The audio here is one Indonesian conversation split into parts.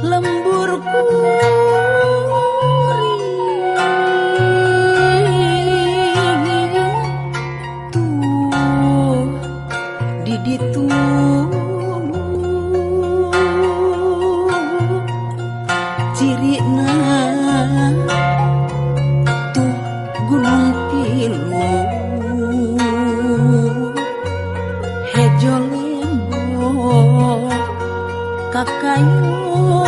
Lembur kuring tuh di ditu cirina tuh gunung pilu hejo lembor kakayona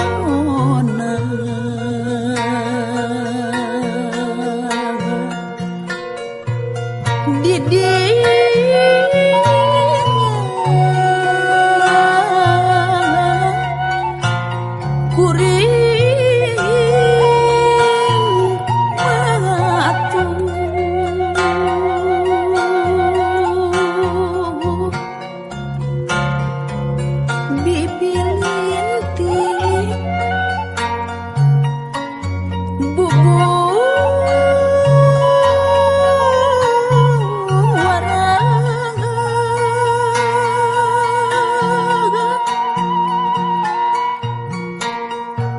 kuring batu bibilintik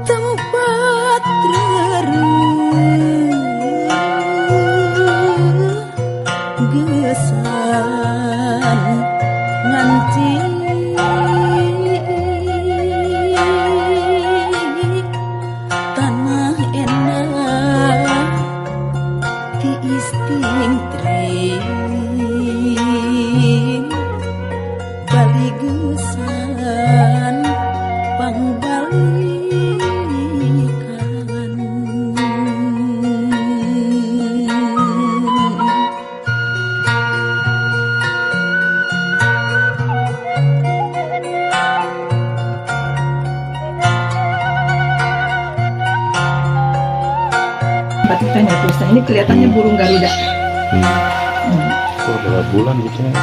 tempat gesan nganti tanah enak ti isting trin bali gesan pangbalikan Batiknya tulisan ini kelihatannya burung Garuda. Oh, berapa bulan gitu ya?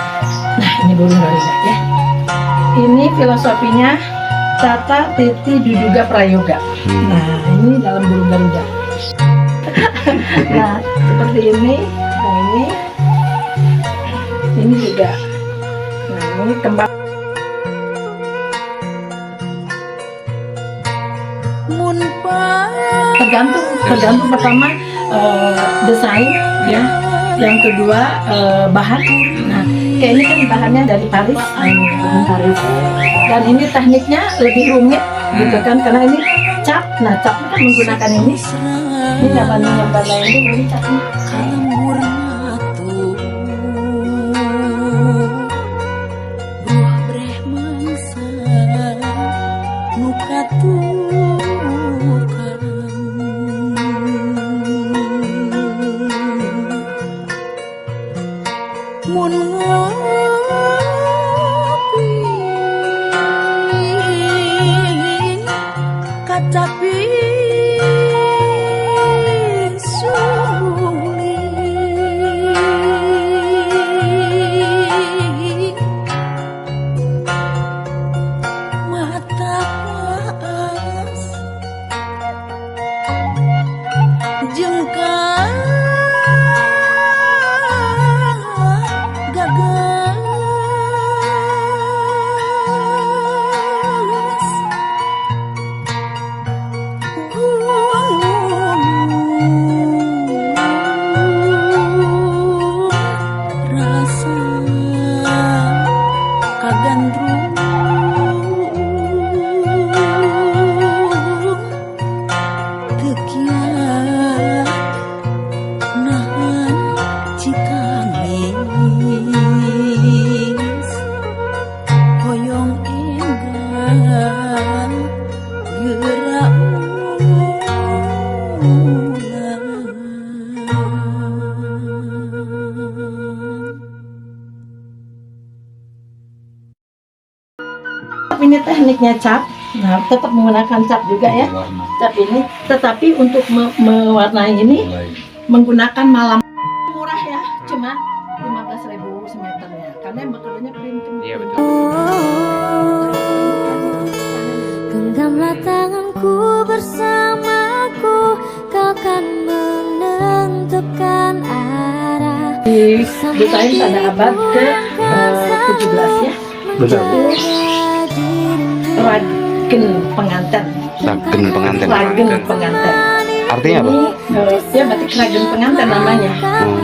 Nah, ini burung Garuda ya. Ini filosofinya Tata Titi Duduga Prayoga. Nah, ini dalam burung Garuda. Nah, seperti ini. Nah, ini juga. Nah, ini kembang. Tergantung pertama desain ya, yang kedua bahan. Nah, kayak ini kan bahannya dari Paris, bahan Paris. Dan ini tekniknya lebih rumit gitu kan, karena ini cat. Nah, catnya kan menggunakan ini nggak banding ini catnya. Mun ngopi kacapi suling mata paas jengkal gagas ini tekniknya cap. Nah, tetap menggunakan cap juga ya. Cap ini, tetapi untuk mewarnai ini menggunakan malam murah ya, cuma 15.000 semeternya. Karena yang bekerjanya printing. Iya betul. Genggamlah tanganku bersamaku, kau kan menentukan arah. Didesain pada abad ke-17 ya. Benar. Ragen pengantin. Ragen pengantin. Ragen pengantin. Artinya apa? Ini ya batik Ragen pengantin namanya.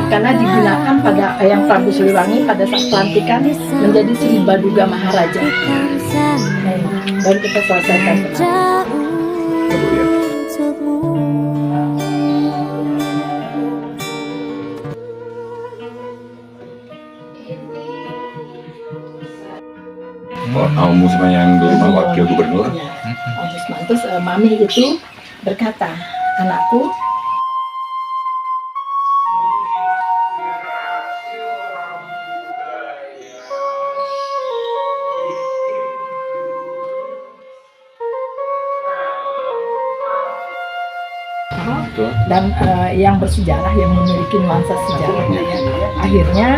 Karena digunakan pada yang Prabu Siliwangi pada saat pelantikan menjadi Sri Baduga Maharaja. Baru kita selesaikan. Ombudsman yang dulu wakil gubernur. Ombudsman. Terus mami itu berkata, anakku, dan yang bersejarah, yang memiliki nuansa sejarahnya ya. Akhirnya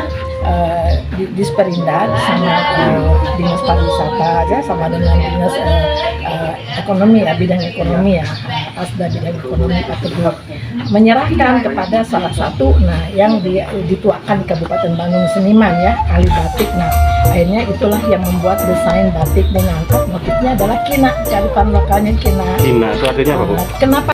di Sperinda sama dinas pariwisata aja sama dengan dinas ekonomi ya, bidang ekonomi ya, asda bidang ekonomi tersebut menyerahkan kepada salah satu yang dituakan di Kabupaten Bandung seniman ya, ahli batik. Nah akhirnya itulah yang membuat desain batik dengan motifnya adalah kina, kearifan lokalnya kina. Kina itu artinya apa, Bu? Kenapa?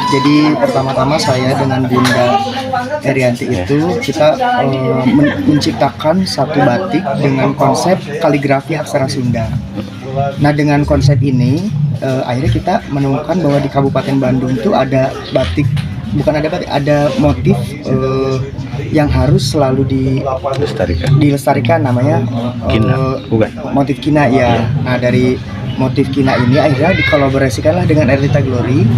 Jadi pertama-tama saya dengan Bunda Erianti itu kita menciptakan satu batik dengan konsep kaligrafi aksara Sunda. Nah dengan konsep ini akhirnya kita menemukan bahwa di Kabupaten Bandung itu ada batik, bukan ada batik, ada motif yang harus selalu dilestarikan namanya Kina, bukan? Motif kina ya. Nah dari motif kina ini akhirnya dikolaborasikanlah dengan Erlita Glory.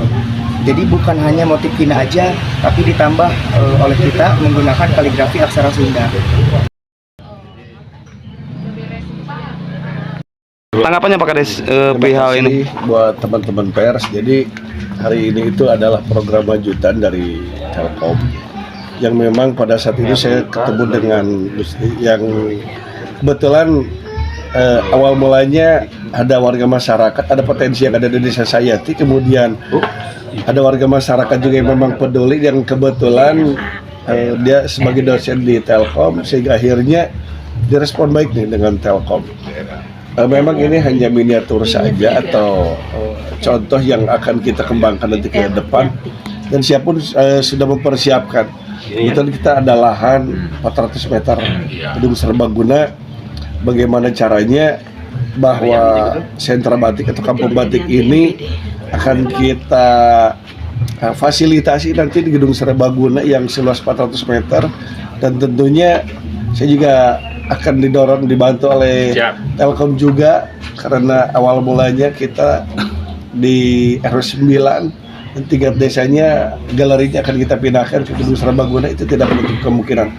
Jadi bukan hanya motif kina aja, tapi ditambah oleh kita menggunakan kaligrafi aksara Sunda. Tanggapannya Pak Kades perihal ini? Buat teman-teman pers, jadi hari ini itu adalah program lanjutan dari Telkom yang memang pada saat itu saya ketemu dengan yang kebetulan awal mulanya ada warga masyarakat, ada potensi yang ada di desa Sayati, kemudian ada warga masyarakat juga yang memang peduli, yang kebetulan dia sebagai dosen di Telkom, sehingga akhirnya direspon baik nih dengan Telkom. Memang ini hanya miniatur saja atau contoh yang akan kita kembangkan nanti ke depan, dan siapapun sudah mempersiapkan. Kebetulan kita ada lahan 400 meter gedung serbaguna. Bagaimana caranya bahwa sentra batik atau kampung batik ini akan kita fasilitasi nanti di gedung serbaguna yang seluas 400 meter, dan tentunya saya juga akan dibantu oleh Telkom juga, karena awal mulanya kita di RW 9 dan tingkat desanya galerinya akan kita pindahkan ke Gedung Serbaguna, itu tidak menutup kemungkinan.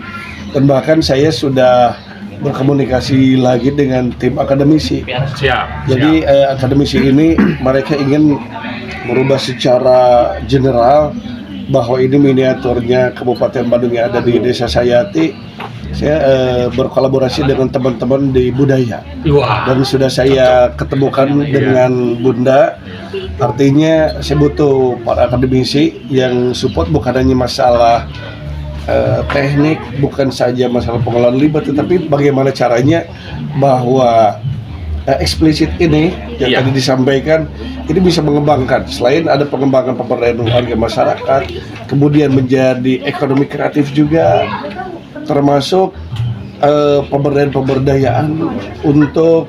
Dan bahkan saya sudah berkomunikasi lagi dengan tim akademisi. Jadi akademisi ini mereka ingin merubah secara general bahwa ini miniaturnya Kabupaten Bandung yang ada di Desa Sayati. Saya berkolaborasi dengan teman-teman di budaya dan sudah saya ketemukan dengan Bunda. Artinya saya butuh para akademisi yang support, bukan hanya masalah teknik, bukan saja masalah pengelolaan limbah, tetapi bagaimana caranya bahwa eksplisit ini yang tadi disampaikan ini bisa mengembangkan, selain ada pengembangan pemberdayaan warga masyarakat, kemudian menjadi ekonomi kreatif juga, termasuk pemberdayaan untuk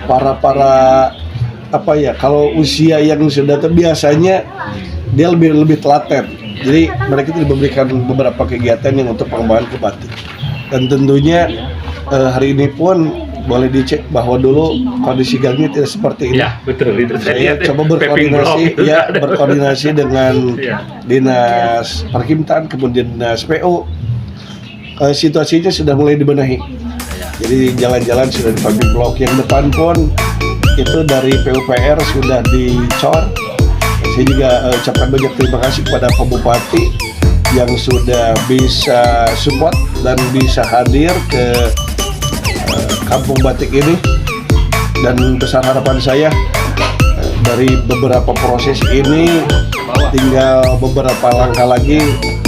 para apa ya, kalau usia yang sudah biasanya dia lebih telaten. Jadi mereka itu diberikan beberapa kegiatan yang untuk pengembangan ke batik. Dan tentunya hari ini pun boleh dicek bahwa dulu kondisi gangnya tidak seperti ini. Ya, betul. Itu saya coba berkoordinasi dengan Dinas Perkimtan, kemudian Dinas PU. Situasinya sudah mulai dibenahi. Jadi jalan-jalan sudah di paving block, yang depan pun itu dari PUPR sudah dicor. Saya juga ucapkan banyak terima kasih kepada Pak Bupati yang sudah bisa support dan bisa hadir ke Kampung Batik ini. Dan besar harapan saya dari beberapa proses ini tinggal beberapa langkah lagi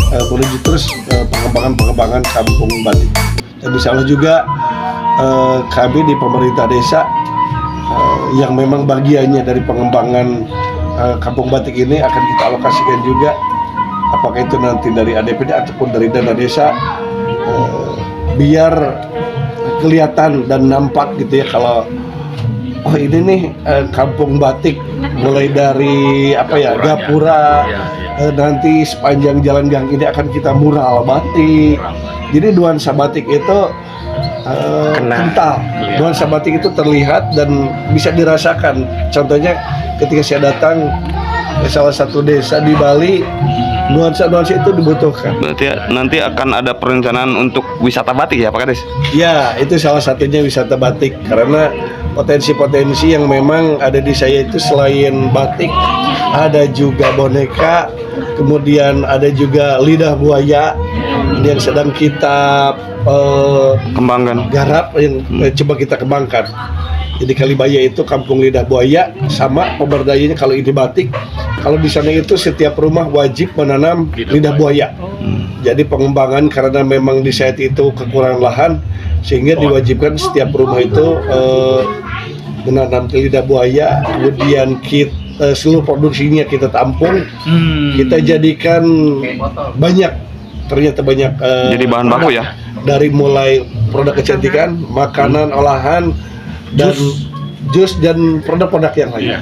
menuju terus pengembangan Kampung Batik. Dan insya Allah juga kami di pemerintah desa yang memang bagiannya dari pengembangan Kampung Batik ini akan kita alokasikan juga, apakah itu nanti dari ADPD ataupun dari dana desa, biar kelihatan dan nampak gitu ya, kalau oh ini nih Kampung Batik, mulai dari gapura, nanti sepanjang jalan gang ini akan kita mural batik. Jadi nuansa batik itu kental, nuansa batik itu terlihat dan bisa dirasakan. Contohnya ketika saya datang ke salah satu desa di Bali, nuansa itu dibutuhkan. Berarti nanti akan ada perencanaan untuk wisata batik ya Pak Kades? Ya, itu salah satunya wisata batik, karena potensi-potensi yang memang ada di saya itu selain batik, ada juga boneka, kemudian ada juga lidah buaya yang sedang kita kembangkan, garap, yang coba kita kembangkan. Jadi Kalibaya itu kampung lidah buaya, sama pemberdayanya kalau ini batik. Kalau di sana itu setiap rumah wajib menanam lidah buaya. Jadi pengembangan, karena memang di saat itu kekurangan lahan, sehingga diwajibkan setiap rumah itu menanam lidah buaya. Kemudian seluruh produksinya kita tampung, kita jadikan banyak, ternyata banyak. Jadi bahan baku ya? Dari mulai produk kecantikan, makanan olahan, dan jus dan produk-produk yang lain.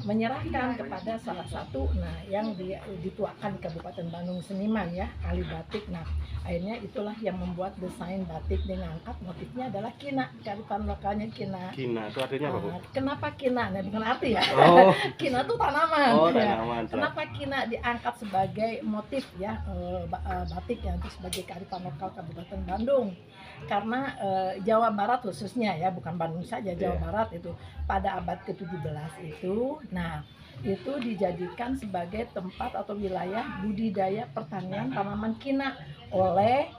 menyerahkan kepada salah satu yang dituakan di Kabupaten Bandung seniman ya, ahli batik. Nah, akhirnya itulah yang membuat desain batik dengan angkat motifnya adalah kina, kearifan lokalnya kina. Kina itu artinya apa, Bu? Kenapa kina? Nah, bukan arti ya. Oh. Kina itu tanaman. Oh, ya. tanaman. Kenapa kina diangkat sebagai motif ya batik ya untuk sebagai kearifan lokal Kabupaten Bandung? Karena Jawa Barat khususnya ya, bukan Bandung saja, Jawa Barat itu pada abad ke-17 itu, nah itu dijadikan sebagai tempat atau wilayah budidaya pertanian tanaman kina oleh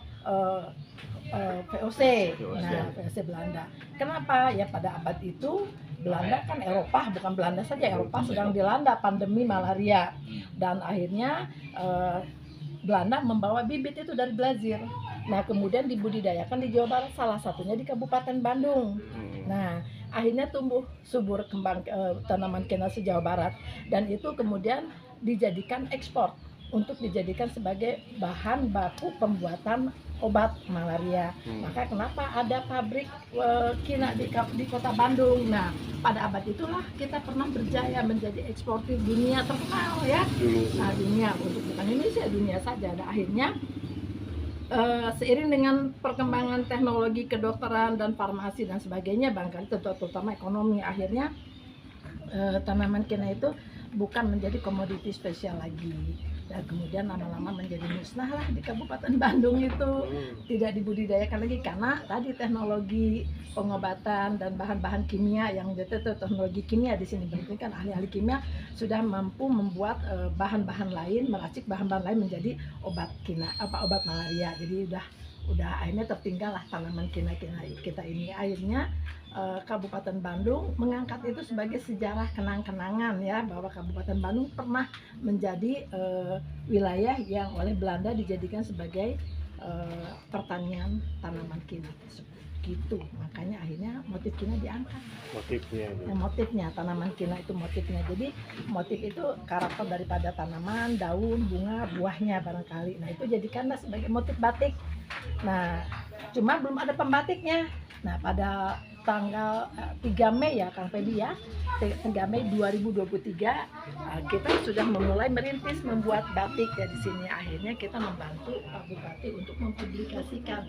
VOC, nah VOC Belanda. Kenapa? Ya pada abad itu Belanda kan Eropa, bukan Belanda saja, Eropa sedang dilanda pandemi malaria dan akhirnya Belanda membawa bibit itu dari Brazil. Nah kemudian dibudidayakan di Jawa Barat, salah satunya di Kabupaten Bandung. Nah akhirnya tumbuh subur kembang tanaman kina se-Jawa Barat dan itu kemudian dijadikan ekspor untuk dijadikan sebagai bahan baku pembuatan obat malaria. Maka kenapa ada pabrik kina di kota Bandung. Nah pada abad itulah kita pernah berjaya menjadi eksportir dunia terkenal ya. Nah dunia, untuk bukan Indonesia, dunia saja. Nah akhirnya seiring dengan perkembangan teknologi kedokteran dan farmasi dan sebagainya, barangkali terutama ekonomi, akhirnya tanaman kina itu bukan menjadi komoditi spesial lagi. Dan kemudian lama-lama menjadi musnah lah di Kabupaten Bandung itu, tidak dibudidayakan lagi karena tadi teknologi pengobatan dan bahan-bahan kimia yang teknologi kimia di sini berarti kan ahli-ahli kimia sudah mampu membuat bahan-bahan lain, meracik bahan-bahan lain menjadi obat kina, obat malaria. Jadi udah akhirnya tertinggal lah tanaman kina kita ini. Akhirnya Kabupaten Bandung mengangkat itu sebagai sejarah kenang-kenangan ya, bahwa Kabupaten Bandung pernah menjadi wilayah yang oleh Belanda dijadikan sebagai pertanian tanaman kina gitu. Makanya akhirnya motif kina diangkat. Motifnya tanaman kina itu motifnya. Jadi motif itu karakter daripada tanaman, daun, bunga, buahnya barangkali. Nah itu jadikanlah sebagai motif batik. Nah cuma belum ada pembatiknya. Nah pada tanggal 3 Mei ya Kang Feby ya, 3 Mei 2023 kita sudah memulai merintis membuat batik ya di sini. Akhirnya kita membantu Pak Bupati untuk mempublikasikan